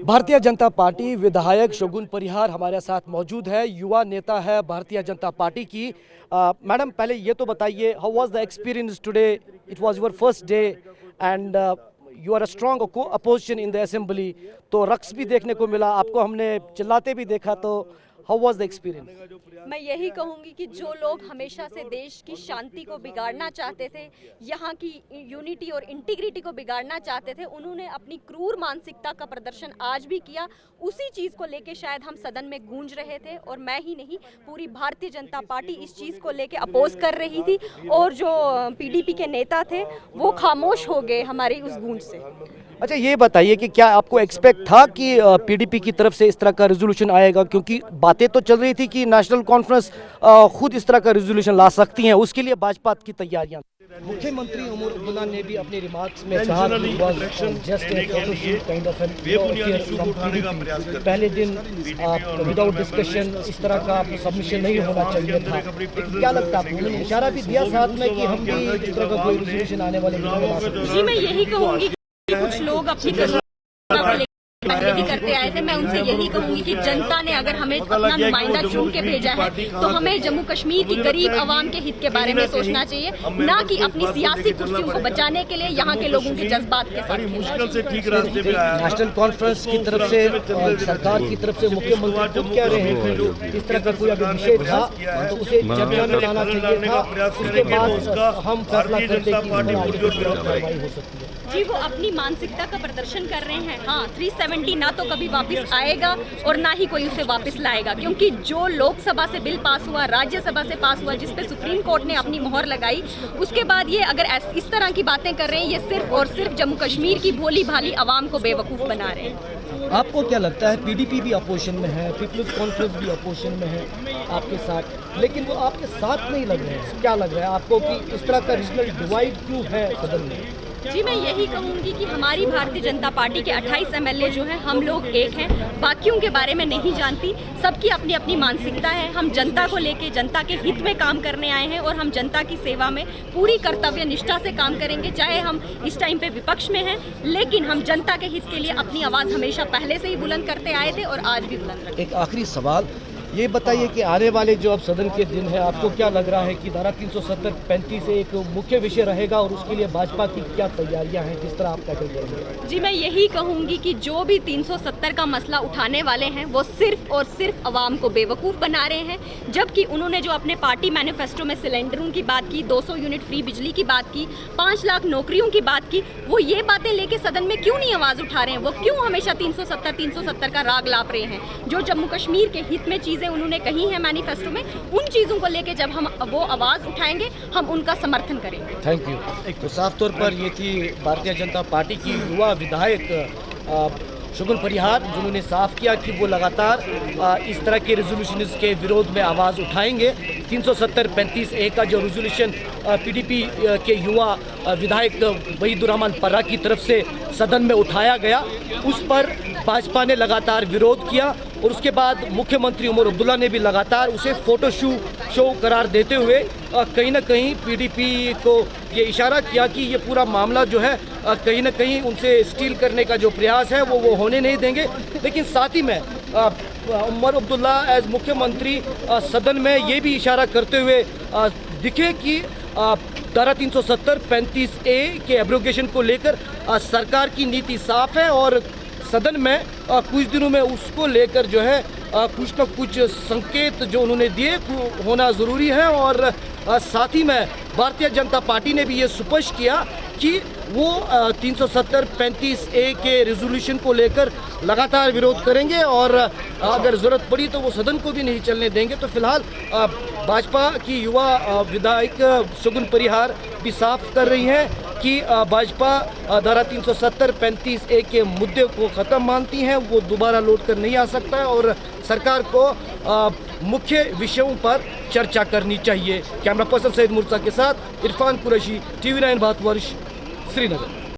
Bharatiya Janata party विधायक शगुन परिहार हमारे साथ मौजूद है, युवा नेता है भारतीय जनता पार्टी की। मैडम, पहले ये तो बताइए, how was the experience today? It was your first day and you are a strong opposition in the assembly, तो रक्स भी देखने को मिला, आपको हमने चिल्लाते भी देखा, तो हाउ वाज द एक्सपीरियंस? मैं यही कहूंगी कि जो लोग हमेशा से देश की शांति को बिगाड़ना चाहते थे, यहाँ की यूनिटी और इंटीग्रिटी को बिगाड़ना चाहते थे, उन्होंने अपनी क्रूर मानसिकता का प्रदर्शन आज भी किया। उसी चीज़ को लेके शायद हम सदन में गूंज रहे थे, और मैं ही नहीं, पूरी भारतीय जनता पार्टी इस चीज़ को लेके अपोज कर रही थी, और जो पीडीपी के नेता थे वो खामोश हो गए हमारी उस गूंज से। अच्छा, ये बताइए कि क्या आपको एक्सपेक्ट था कि पीडीपी की तरफ से इस तरह का रेजोल्यूशन आएगा? क्योंकि बातें तो चल रही थी कि नेशनल कॉन्फ्रेंस खुद इस तरह का रेजोल्यूशन ला सकती है, उसके लिए भाजपा की तैयारियां। मुख्यमंत्री उमर अब्दुल्ला ने भी अपने रिमार्क्स में कहा कि just a photoshoot kind of पहले दिन विदाउट डिस्कशन इस तरह का सबमिशन नहीं होना चाहिए था। क्या लगता है, उन्होंने इशारा भी दिया साथ में कि हम भी इस तरह का कोई रेजोल्यूशन आने वाले दिनों में ला सकते हैं? जी, मैं यही कहूँगी कि कुछ लोग अपनी पहले भी करते आए थे। मैं उनसे यही कहूंगी कि जनता ने अगर हमें अपना नुमाइंदा चुन के भेजा है, तो हमें जम्मू कश्मीर की गरीब आवाम के हित के बारे में सोचना चाहिए, ना कि अपनी सियासी कुर्सियों को बचाने के लिए यहाँ के लोगों के जज्बात के साथ। नेशनल कॉन्फ्रेंस की तरफ से और सरकार की तरफ से मुख्यमंत्री खुद कह रहे हैं कि इस तरह का कोई अगर विषय था तो उसे चर्चा में लाना चाहिए था, उसके बाद हम फैसला करते कि कार्रवाई हो सकती है। जी, वो अपनी मानसिकता का प्रदर्शन कर रहे हैं। हाँ, 370 ना तो कभी वापस आएगा और ना ही कोई उसे वापस लाएगा, क्योंकि जो लोकसभा से बिल पास हुआ, राज्यसभा से पास हुआ, जिस पे सुप्रीम कोर्ट ने अपनी मोहर लगाई, उसके बाद ये अगर इस तरह की बातें कर रहे हैं, ये सिर्फ और सिर्फ जम्मू कश्मीर की भोली भाली आवाम को बेवकूफ़ बना रहे हैं। आपको क्या लगता है, पीडीपी भी अपोजिशन में है, पीपल्स कॉन्फ्रेंस भी अपोजिशन में है आपके साथ, लेकिन वो आपके साथ नहीं लग रहे हैं? क्या लग रहा है आपको कि इस तरह का रीजनल डिवाइड क्यों है सदन में? जी, मैं यही कहूँगी कि हमारी भारतीय जनता पार्टी के 28 एमएलए जो हैं, हम लोग एक हैं, बाकियों के बारे में नहीं जानती। सबकी अपनी अपनी मानसिकता है। हम जनता को लेके, जनता के हित में काम करने आए हैं, और हम जनता की सेवा में पूरी कर्तव्य निष्ठा से काम करेंगे। चाहे हम इस टाइम पे विपक्ष में हैं, लेकिन हम जनता के हित के लिए अपनी आवाज़ हमेशा पहले से ही बुलंद करते आए थे और आज भी बुलंद रखेंगे। एक आखिरी सवाल, ये बताइए कि आने वाले जो अब सदन के दिन है, आपको क्या लग रहा है कि धारा 370-35 एक मुख्य विषय रहेगा, और उसके लिए भाजपा की क्या तैयारियां हैं, किस तरह आप टैकल करेंगे? जी, मैं यही कहूँगी कि जो भी 370 का मसला उठाने वाले हैं, वो सिर्फ और सिर्फ आवाम को बेवकूफ़ बना रहे हैं। जबकि उन्होंने जो अपने पार्टी मैनिफेस्टो में सिलेंडरों की बात की, 200 यूनिट फ्री बिजली की बात की, 5 लाख नौकरियों की बात की, वो ये बातें लेके सदन में क्यों नहीं आवाज़ उठा रहे हैं? वो क्यों हमेशा 370 का राग लाप रहे हैं? जो जम्मू कश्मीर के हित में चीज़ें उन्होंने कही हैं मैनिफेस्टो में, उन चीज़ों को लेके जब हम वो आवाज़ उठाएंगे, हम उनका समर्थन करेंगे। Thank you. तो साफ तौर पर ये थी भारतीय जनता पार्टी की युवा विधायक शगुन परिहार, जिन्होंने साफ किया कि वो लगातार इस तरह के रेजोल्यूशन के विरोध में आवाज़ उठाएंगे। 370-35A का जो रेजोल्यूशन पीडीपी के युवा विधायक वहीदुर्रहमान पर्रा की तरफ से सदन में उठाया गया, उस पर भाजपा ने लगातार विरोध किया, और उसके बाद मुख्यमंत्री उमर अब्दुल्ला ने भी लगातार उसे फोटो शो करार देते हुए कहीं ना कहीं पीडीपी को ये इशारा किया कि ये पूरा मामला जो है कहीं ना कहीं उनसे स्टील करने का जो प्रयास है वो होने नहीं देंगे। लेकिन साथ ही में उमर अब्दुल्ला एज मुख्यमंत्री सदन में ये भी इशारा करते हुए दिखे कि धारा 370-35A के एब्रोगेशन को लेकर सरकार की नीति साफ है, और सदन में कुछ दिनों में उसको लेकर जो है कुछ न कुछ संकेत जो उन्होंने दिए होना ज़रूरी है। और साथ ही में भारतीय जनता पार्टी ने भी ये स्पष्ट किया कि वो 370-35A के रेजोल्यूशन को लेकर लगातार विरोध करेंगे, और अगर ज़रूरत पड़ी तो वो सदन को भी नहीं चलने देंगे। तो फिलहाल भाजपा की युवा विधायक शगुन परिहार भी साफ कर रही हैं कि भाजपा धारा 370-35A के मुद्दे को ख़त्म मानती हैं, वो दोबारा लौट कर नहीं आ सकता है, और सरकार को मुख्य विषयों पर चर्चा करनी चाहिए। कैमरा पर्सन सईद मुर्तज़ा के साथ इरफान कुरैशी, TV9 भारतवर्ष, श्रीनगर।